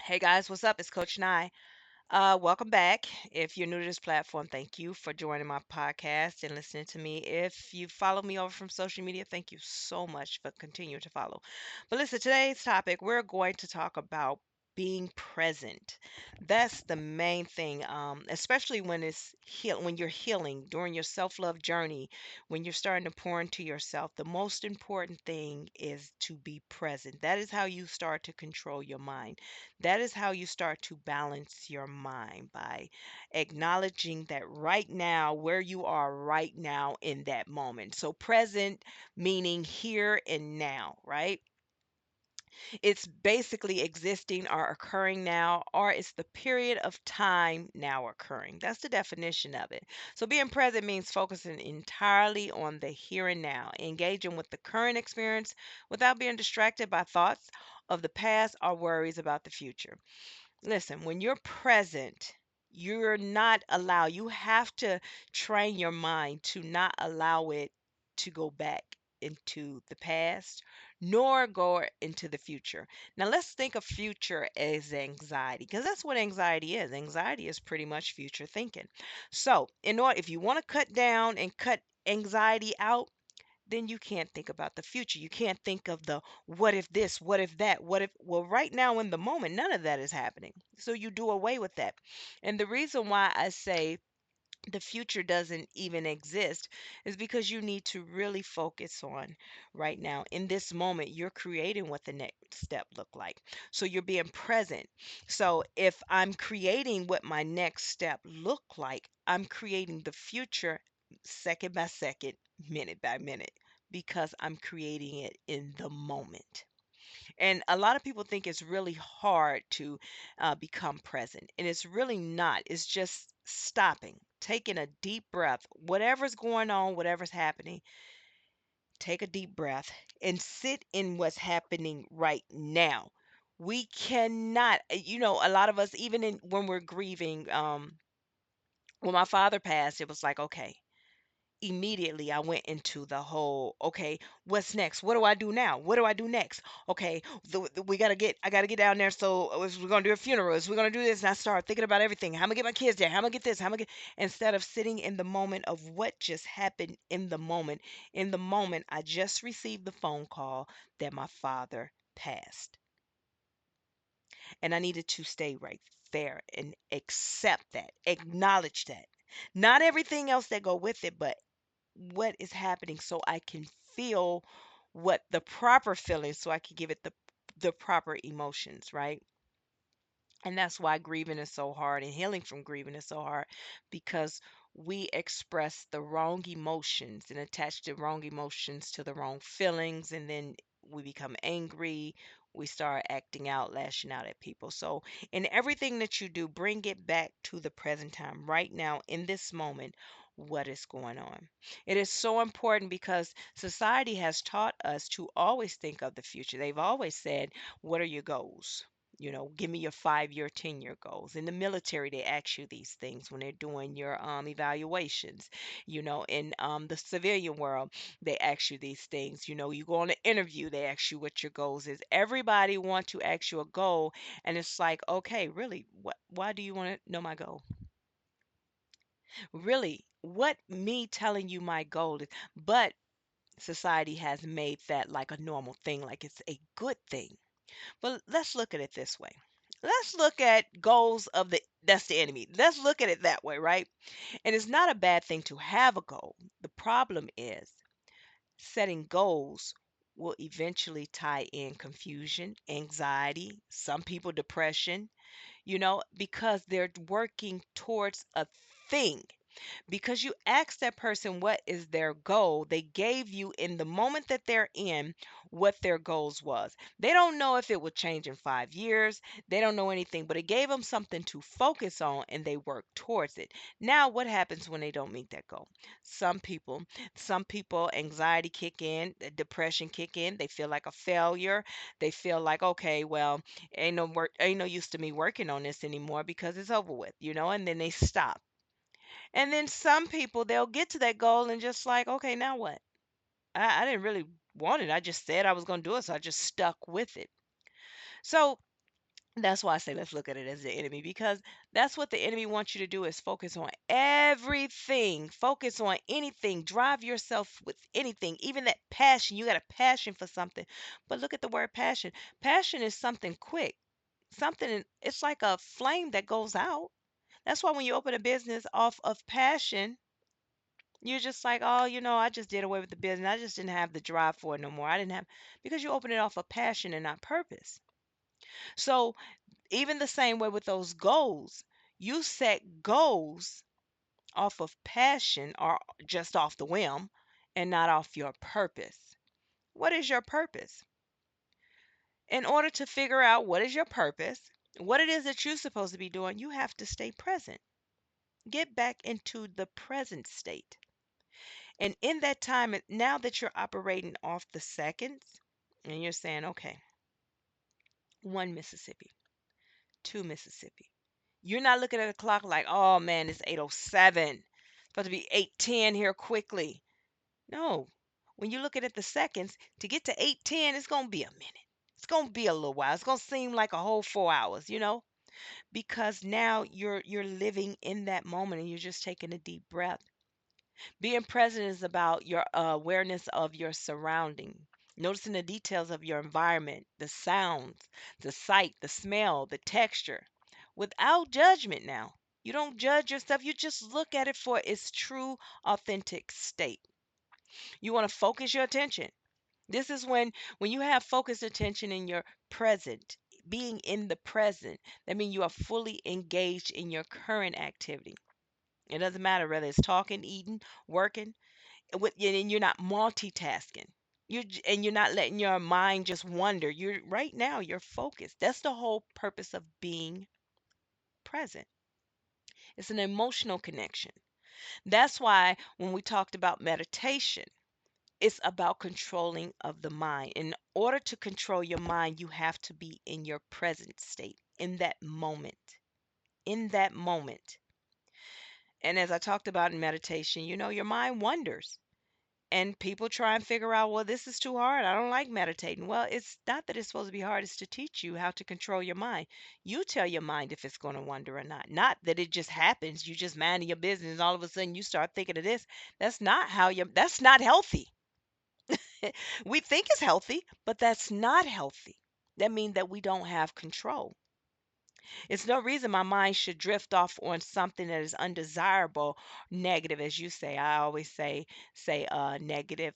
Hey guys, what's up? It's Coach Nye. Welcome back. If you're new to this platform, thank you for joining my podcast and listening to me. If you follow me over from social media, thank you so much for continuing to follow. But listen, today's topic, we're going to talk about being present. That's the main thing, especially when when you're healing during your self-love journey, when you're starting to pour into yourself. The most important thing is to be present. That is how you start to control your mind. That is how you start to balance your mind by acknowledging that right now, where you are right now in that moment. So, present meaning here and now, right? It's basically existing or occurring now, or it's the period of time now occurring. That's the definition of it. So, being present means focusing entirely on the here and now, engaging with the current experience without being distracted by thoughts of the past or worries about the future. Listen, when you're present, you're not allowed, you have to train your mind to not allow it to go back into the past nor go into the future. Now, let's think of future as anxiety because that's what anxiety is. Anxiety is pretty much future thinking. So, in order, if you want to cut down and cut anxiety out, then you can't think about the future. You can't think of the what if this, what if that, what if, well, right now in the moment, none of that is happening. So you do away with that. And the reason why I say the future doesn't even exist is because you need to really focus on right now in this moment. You're creating what the next step look like, so you're being present. So if I'm creating what my next step look like, I'm creating the future second by second, minute by minute, because I'm creating it in the moment. And a lot of people think it's really hard to become present, and it's really not. It's just stopping, taking a deep breath. Whatever's going on, whatever's happening, take a deep breath and sit in what's happening right now. We cannot, a lot of us, even when we're grieving, when my father passed, it was like, okay, immediately I went into the whole, okay, what's next? What do I do now? What do I do next? Okay, I gotta get down there. So we're gonna do a funeral. We're gonna do this, and I start thinking about everything. How am I gonna get my kids there? How am I gonna get this? How am I gonna, instead of sitting in the moment of what just happened in the moment. In the moment, I just received the phone call that my father passed, and I needed to stay right there and accept that, acknowledge that. Not everything else that go with it, but what is happening so I can feel what the proper feeling so I can give it the proper emotions, right? And that's why grieving is so hard and healing from grieving is so hard because we express the wrong emotions and attach the wrong emotions to the wrong feelings, and then we become angry. We start acting out, lashing out at people. So, in everything that you do, bring it back to the present time, right now, in this moment, what is going on. It is so important because society has taught us to always think of the future. They've always said, what are your goals? Give me your 5 year, 10-year goals. In the military, they ask you these things when they're doing your evaluations. In the civilian world, they ask you these things. You go on an interview, they ask you what your goals is. Everybody want to ask you a goal, and it's like, okay, really, why do you want to know my goal? Really, what me telling you my goal is? But society has made that like a normal thing, like it's a good thing. But let's look at it this way. Let's look at goals of that's the enemy. Let's look at it that way, right? And it's not a bad thing to have a goal. The problem is setting goals will eventually tie in confusion, anxiety, some people depression, because they're working towards a thing. Because you asked that person what is their goal, they gave you in the moment that they're in what their goals was. They don't know if it would change in 5 years. They don't know anything, but it gave them something to focus on and they work towards it. Now, what happens when they don't meet that goal? Some people, some people, anxiety kick in, depression kick in. They feel like a failure. They feel like, okay, well, ain't no use to me working on this anymore because it's over with, and then they stop. And then some people, they'll get to that goal and just like, okay, now what? I didn't really want it. I just said I was going to do it, so I just stuck with it. So That's why I say let's look at it as the enemy, because that's what the enemy wants you to do, is focus on everything. Focus on anything. Drive yourself with anything. Even that passion. You got a passion for something. But look at the word passion. Passion is something quick. Something, it's like a flame that goes out. That's why when you open a business off of passion, you're just like, oh, I just did away with the business. I just didn't have the drive for it no more. I didn't have, because you open it off of passion and not purpose. So even the same way with those goals, you set goals off of passion or just off the whim and not off your purpose. What is your purpose? In order to figure out what is your purpose, what it is that you're supposed to be doing, you have to stay present. Get back into the present state. And in that time, now that you're operating off the seconds, and you're saying, okay, 1 Mississippi, 2 Mississippi. You're not looking at the clock like, oh man, it's 8:07. It's about to be 8:10 here quickly. No. When you're looking at the seconds, to get to 8:10, it's gonna be a minute. It's gonna be a little while. It's gonna seem like a whole 4 hours, because now you're living in that moment and you're just taking a deep breath. Being present is about your awareness of your surrounding, noticing the details of your environment, the sounds, the sight, the smell, the texture, without judgment now. You don't judge your stuff, you just look at it for its true, authentic state. You want to focus your attention. This is when you have focused attention in your present, being in the present, that means you are fully engaged in your current activity. It doesn't matter whether it's talking, eating, working, and you're not multitasking. And you're not letting your mind just wander. You're right now, you're focused. That's the whole purpose of being present. It's an emotional connection. That's why when we talked about meditation, it's about controlling of the mind. In order to control your mind, you have to be in your present state, in that moment. In that moment. And as I talked about in meditation, your mind wanders. And people try and figure out, well, this is too hard. I don't like meditating. Well, it's not that it's supposed to be hard. It's to teach you how to control your mind. You tell your mind if it's going to wander or not. Not that it just happens. You just minding your business, and all of a sudden you start thinking of this. That's not healthy. We think it's healthy, but that's not healthy. That means that we don't have control. It's no reason my mind should drift off on something that is undesirable, negative, as you say. I always say negative.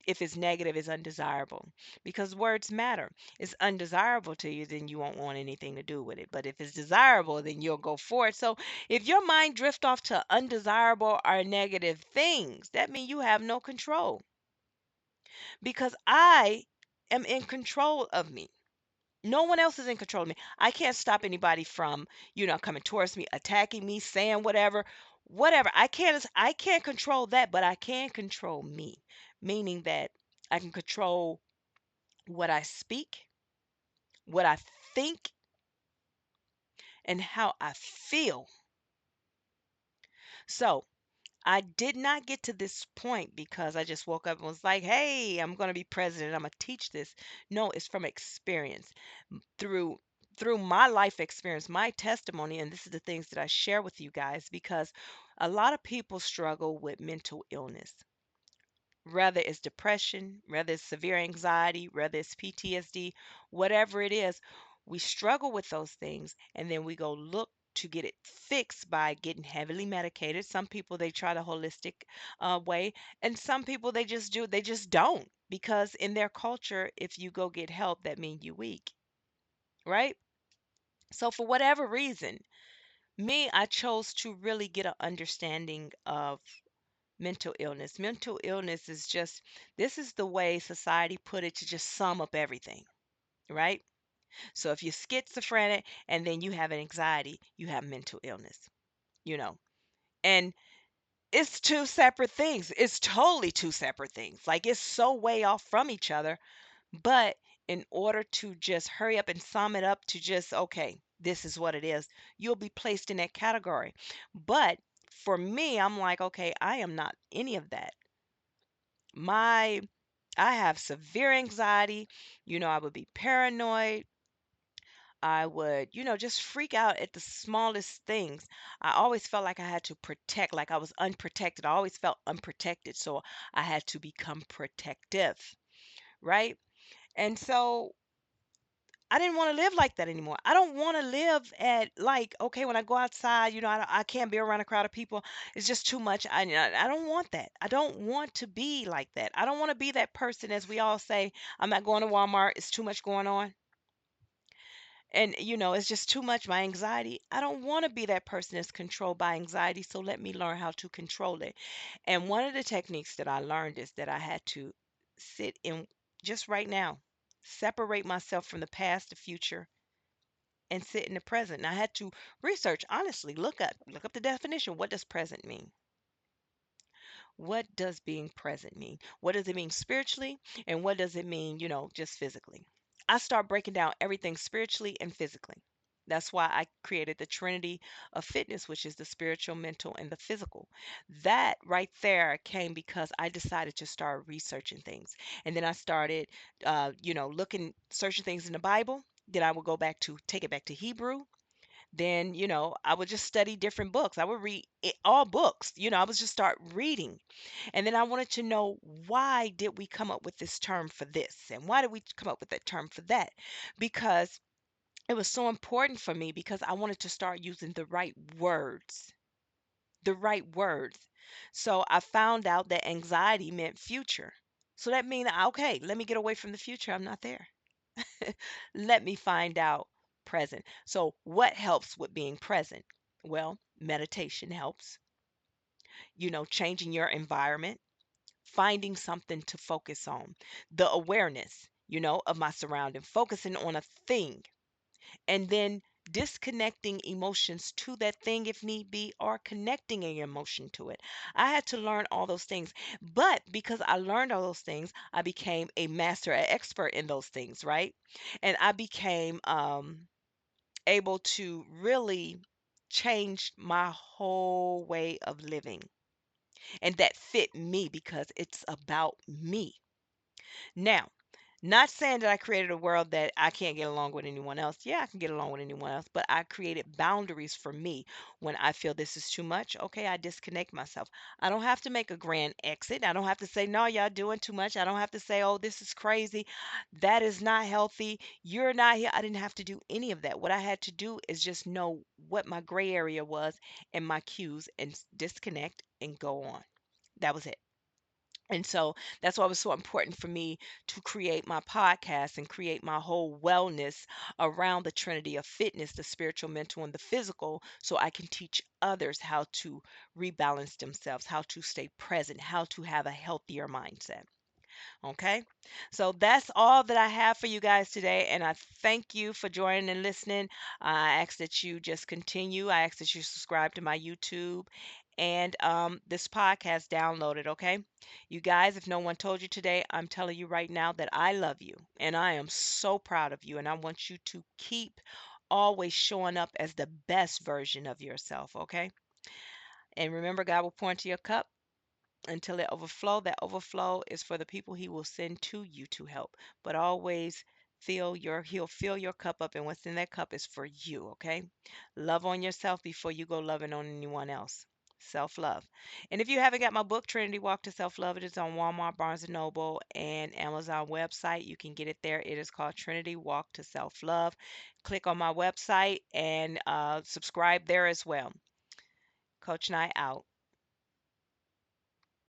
If it's negative, it's undesirable, because words matter. It's undesirable to you, then you won't want anything to do with it. But if it's desirable, then you'll go for it. So if your mind drift off to undesirable or negative things, that means you have no control, because I am in control of me. No one else is in control of me. I can't stop anybody from, coming towards me, attacking me, saying whatever, whatever. I can't control that, but I can control me. Meaning that I can control what I speak, what I think, and how I feel. So, I did not get to this point because I just woke up and was like, "Hey, I'm going to be president. I'm going to teach this." No, it's from experience. through through my life experience, my testimony, and this is the things that I share with you guys, because a lot of people struggle with mental illness, whether it's depression, whether it's severe anxiety, whether it's PTSD, whatever it is. We struggle with those things, and then we go look to get it fixed by getting heavily medicated. Some people, they try the holistic way, and some people, they just don't, because in their culture, if you go get help, that means you weak, right? So for whatever reason, I chose to really get an understanding of mental illness. Mental illness is just, this is the way society put it to just sum up everything, right? So if you're schizophrenic and then you have an anxiety, you have mental illness, you know. And it's two separate things. It's totally two separate things. Like, it's so way off from each other. But in order to just hurry up and sum it up to just, okay, this is what it is, you'll be placed in that category. But for me, I'm like, okay, I am not any of that. My I have severe anxiety. I would be paranoid. I would, just freak out at the smallest things. I always felt like I had to protect, like I was unprotected. I always felt unprotected. So I had to become protective, right? And so I didn't want to live like that anymore. I don't want to live at like, okay, when I go outside, I can't be around a crowd of people. It's just too much. I don't want that. I don't want to be like that. I don't want to be that person, as we all say, I'm not going to Walmart. It's too much going on. And, it's just too much, my anxiety. I don't want to be that person that's controlled by anxiety. So let me learn how to control it. And one of the techniques that I learned is that I had to sit in just right now, separate myself from the past, the future, and sit in the present. And I had to research, honestly, look up the definition. What does present mean? What does being present mean? What does it mean spiritually? And what does it mean, just physically? I start breaking down everything spiritually and physically. That's why I created the Trinity of Fitness, which is the spiritual, mental, and the physical. That right there came because I decided to start researching things. And then I started, searching things in the Bible. Then I would take it back to Hebrew. Then, I would just study different books. I would read all books. I would just start reading. And then I wanted to know, why did we come up with this term for this? And why did we come up with that term for that? Because it was so important for me, because I wanted to start using the right words. The right words. So I found out that anxiety meant future. So that means, okay, let me get away from the future. I'm not there. Let me find out present. So, what helps with being present? Well, meditation helps, changing your environment, finding something to focus on, the awareness, of my surrounding, focusing on a thing, and then disconnecting emotions to that thing if need be, or connecting an emotion to it. I had to learn all those things. But because I learned all those things, I became a master, an expert in those things, right? And I became able to really change my whole way of living. And that fit me because it's about me. Now, not saying that I created a world that I can't get along with anyone else. Yeah, I can get along with anyone else, but I created boundaries for me. When I feel this is too much, okay, I disconnect myself. I don't have to make a grand exit. I don't have to say, no, y'all doing too much. I don't have to say, oh, this is crazy. That is not healthy. You're not here. I didn't have to do any of that. What I had to do is just know what my gray area was and my cues, and disconnect and go on. That was it. And so that's why it was so important for me to create my podcast and create my whole wellness around the Trinity of Fitness, the spiritual, mental, and the physical, so I can teach others how to rebalance themselves, how to stay present, how to have a healthier mindset. Okay. So that's all that I have for you guys today. And I thank you for joining and listening. I ask that you just continue. I ask that you subscribe to my YouTube and this podcast, download it. Okay. You guys, if no one told you today, I'm telling you right now that I love you and I am so proud of you. And I want you to keep always showing up as the best version of yourself. Okay. And remember, God will pour into your cup until it overflow. That overflow is for the people he will send to you to help. But always he'll fill your cup up, and what's in that cup is for you, okay? Love on yourself before you go loving on anyone else. Self-love. And if you haven't got my book, Trinity Walk to Self-Love, it is on Walmart, Barnes& and Noble, and Amazon website. You can get it there. It is called Trinity Walk to Self-Love. Click on my website and subscribe there as well. Coach Nye out.